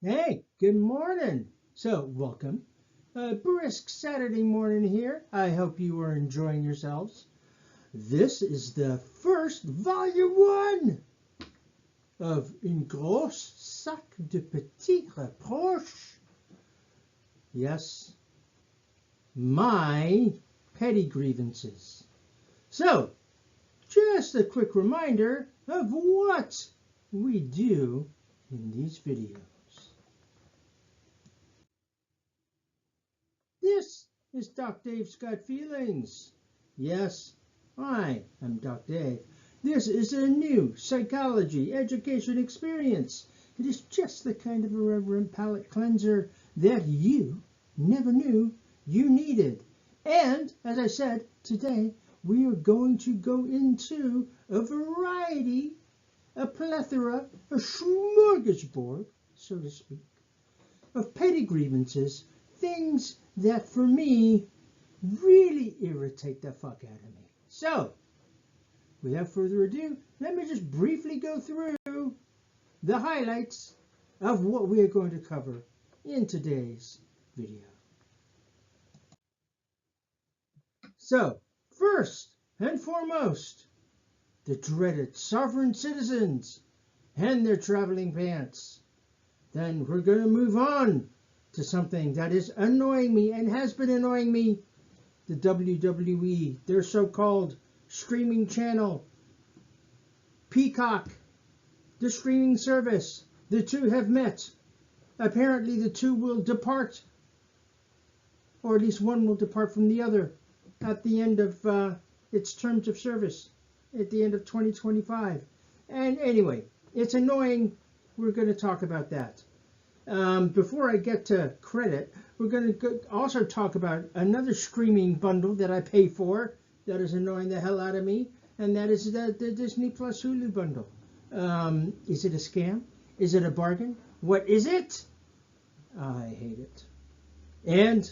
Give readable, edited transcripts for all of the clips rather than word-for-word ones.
Hey, good morning. So, welcome. A brisk Saturday morning here. I hope you are enjoying yourselves. This is the first volume one of Un gros sac de petits reproches. Yes, my petty grievances. So, just a quick reminder of what we do in these videos. This is Doc Dave's Got Feelings. Yes, I am Doc Dave. This is a new psychology education experience. It is just the kind of irreverent palate cleanser that you never knew you needed. And, as I said, today we are going to go into a variety, a plethora, a smorgasbord, so to speak, of petty grievances, things that for me really irritate the fuck out of me. So, without further ado, let me just briefly go through the highlights of what we are going to cover in today's video. So, first and foremost, the dreaded sovereign citizens and their traveling pants. Then we're going to move on to something that is annoying me and has been annoying me. The WWE, their so-called streaming channel, Peacock, the streaming service. The two have met. Apparently the two will depart, or at least one will depart from the other at the end of its terms of service, at the end of 2025. And anyway, it's annoying. We're going to talk about that. Before I get to credit, we're going to also talk about another streaming bundle that I pay for that is annoying the hell out of me, and that is the Disney Plus Hulu bundle. Is it a scam? Is it a bargain? What is it? I hate it. And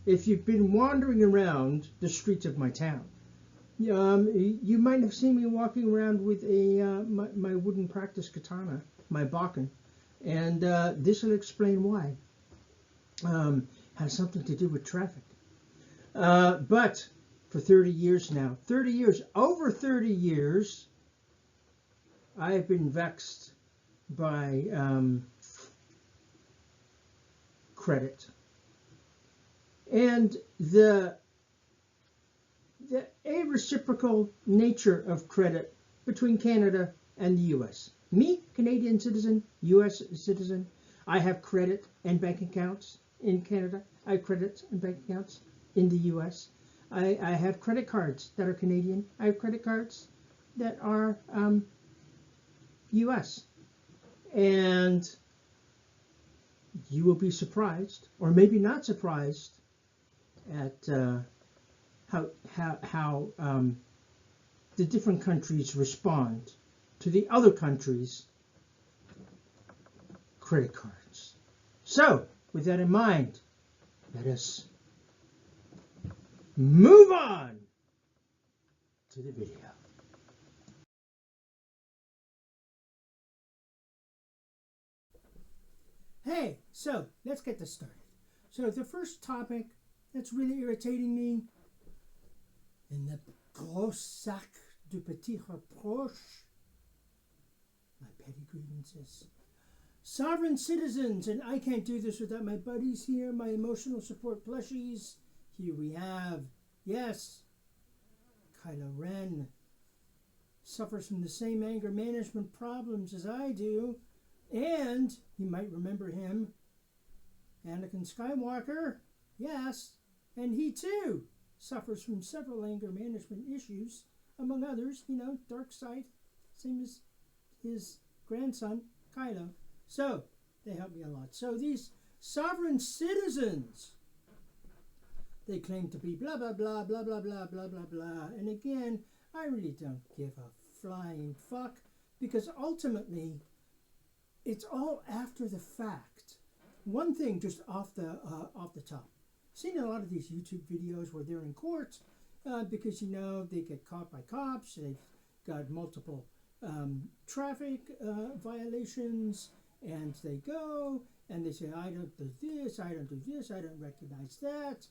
if you've been wandering around the streets of my town, you might have seen me walking around with my wooden practice katana, my Bakken. And this will explain why. Has something to do with traffic. But for 30 years now, over 30 years, I have been vexed by credit. And the areciprocal nature of credit between Canada and the U.S. Me, Canadian citizen, U.S. citizen, I have credit and bank accounts in Canada. I have credits and bank accounts in the U.S. I have credit cards that are Canadian. I have credit cards that are U.S. And you will be surprised, or maybe not surprised, at how the different countries respond to the other countries' credit cards. So, with that in mind, let us move on to the video. Hey, so let's get this started. So the first topic that's really irritating me in the gros sac de petits reproches, my petty grievances. Sovereign citizens, and I can't do this without my buddies here, my emotional support plushies. Here we have, yes, Kylo Ren suffers from the same anger management problems as I do, and you might remember him, Anakin Skywalker, yes, and he too suffers from several anger management issues, among others, dark side, same as his grandson, Kylo. So, they help me a lot. So, these sovereign citizens, they claim to be blah, blah, blah, blah, blah, blah, blah, blah, blah. And again, I really don't give a flying fuck, because ultimately, it's all after the fact. One thing just off the top. I've seen a lot of these YouTube videos where they're in court because, they get caught by cops. They've got multiple traffic violations, And they go and they say, I don't do this, I don't do this, I don't recognize that.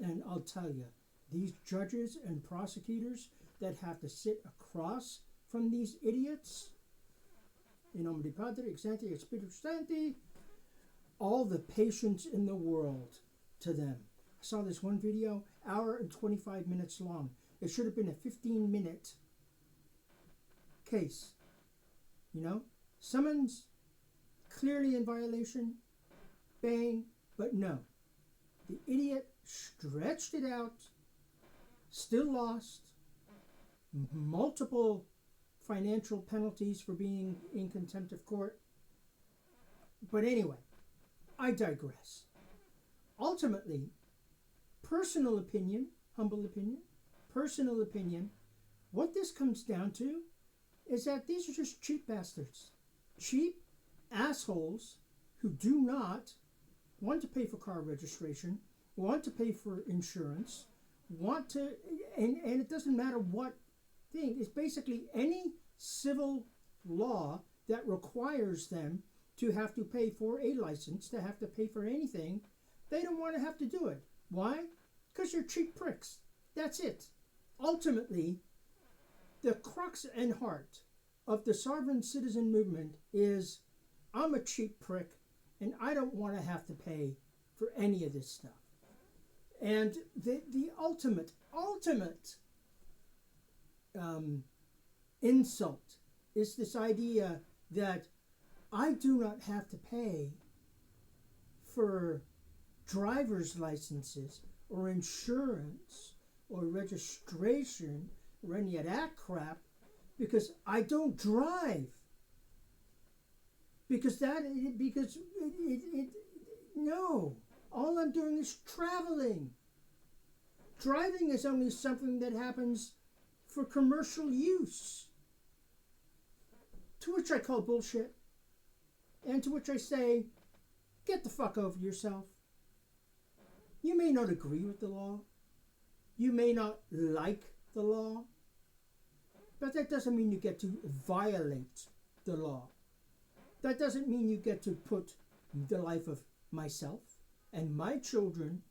And I'll tell you, these judges and prosecutors that have to sit across from these idiots, in nome di Padre, et Sancti, et Spiritus Sancti, all the patience in the world to them. I saw this one video, hour and 25 minutes long. It should have been a 15-minute case. You know, summons, clearly in violation, bang, but no. The idiot stretched it out, still lost, multiple financial penalties for being in contempt of court. But anyway, I digress. Ultimately, personal opinion, humble opinion, personal opinion, what this comes down to is that these are just cheap bastards. Cheap assholes who do not want to pay for car registration, want to pay for insurance, want to, and it doesn't matter what thing. It's basically any civil law that requires them to have to pay for a license, to have to pay for anything. They don't want to have to do it. Why? Because you're cheap pricks. That's it. Ultimately, the crux and heart of the sovereign citizen movement is, I'm a cheap prick and I don't want to have to pay for any of this stuff. And the ultimate insult is this idea that I do not have to pay for driver's licenses or insurance or registration or any of that crap because I don't drive. No, all I'm doing is traveling. Driving is only something that happens for commercial use. To which I call bullshit. And to which I say, get the fuck over yourself. You may not agree with the law. You may not like the law. But that doesn't mean you get to violate the law. That doesn't mean you get to put the life of myself and my children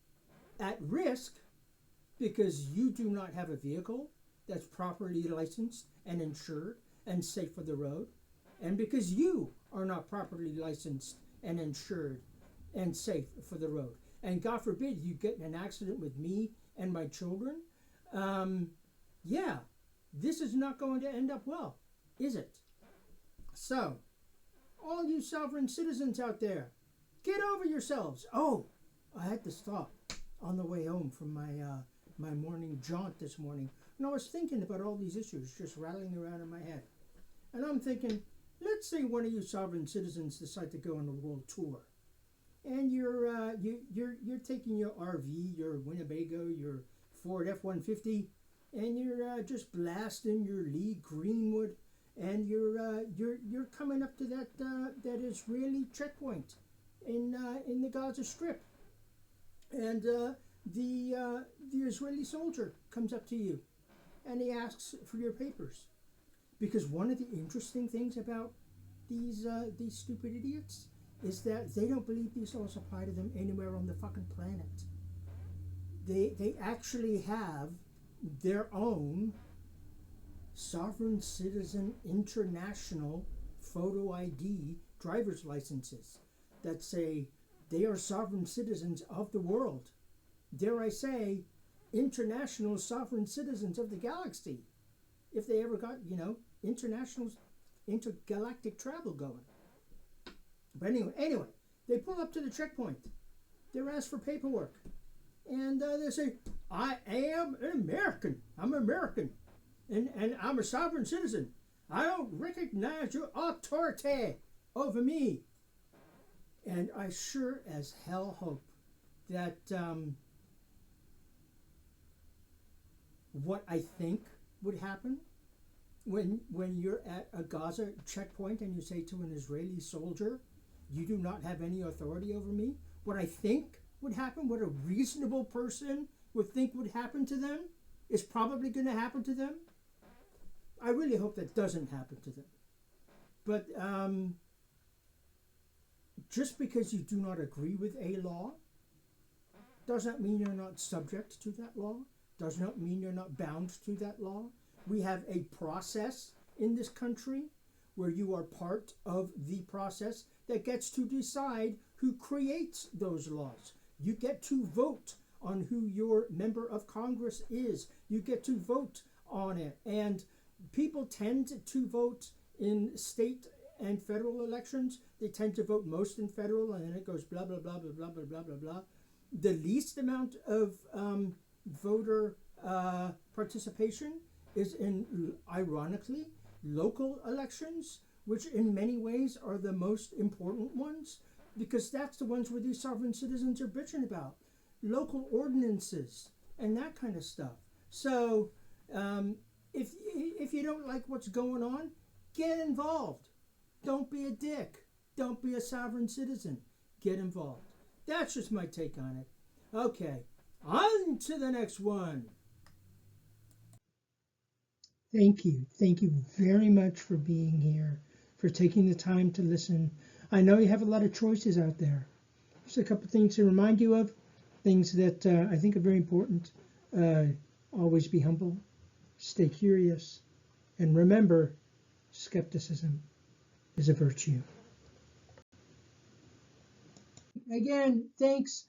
at risk because you do not have a vehicle that's properly licensed and insured and safe for the road, and because you are not properly licensed and insured and safe for the road. And God forbid you get in an accident with me and my children. This is not going to end up well, is it? So, all you sovereign citizens out there, get over yourselves. Oh, I had to stop on the way home from my morning jaunt this morning. And I was thinking about all these issues just rattling around in my head. And I'm thinking, let's say one of you sovereign citizens decide to go on a world tour. And you're taking your RV, your Winnebago, your Ford F-150, and you're just blasting your Lee Greenwood, and you're coming up to that Israeli checkpoint in the Gaza Strip, and the Israeli soldier comes up to you, and he asks for your papers, because one of the interesting things about these stupid idiots is that they don't believe these laws apply to them anywhere on the fucking planet. They actually have their own sovereign citizen international photo ID driver's licenses that say they are sovereign citizens of the world. Dare I say, international sovereign citizens of the galaxy. If they ever got, international intergalactic travel going. But anyway, they pull up to the checkpoint. They're asked for paperwork. And they say, I am an American. I'm American. And I'm a sovereign citizen. I don't recognize your authority over me. And I sure as hell hope that what I think would happen when you're at a Gaza checkpoint and you say to an Israeli soldier, you do not have any authority over me, what I think would happen, what a reasonable person would think would happen to them, is probably going to happen to them. I really hope that doesn't happen to them. But just because you do not agree with a law does not mean you're not subject to that law, does not mean you're not bound to that law. We have a process in this country where you are part of the process that gets to decide who creates those laws. You get to vote on who your member of Congress is. You get to vote on it. And people tend to vote in state and federal elections. They tend to vote most in federal, and then it goes blah, blah, blah, blah, blah, blah, blah, blah, blah. The least amount of voter participation is in, ironically, local elections, which in many ways are the most important ones, because that's the ones where these sovereign citizens are bitching about. Local ordinances and that kind of stuff. So if you don't like what's going on, get involved. Don't be a dick. Don't be a sovereign citizen. Get involved. That's just my take on it. Okay, on to the next one. Thank you. Thank you very much for being here, for taking the time to listen. I know you have a lot of choices out there. Just a couple things to remind you of, things that I think are very important. Always be humble, stay curious, and remember, skepticism is a virtue. Again, thanks.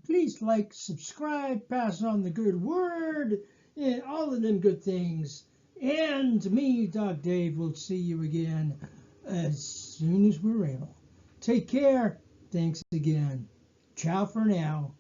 Please like, subscribe, pass on the good word, and all of them good things. And me, Dog Dave, will see you again as soon as we're able. Take care. Thanks again. Ciao for now.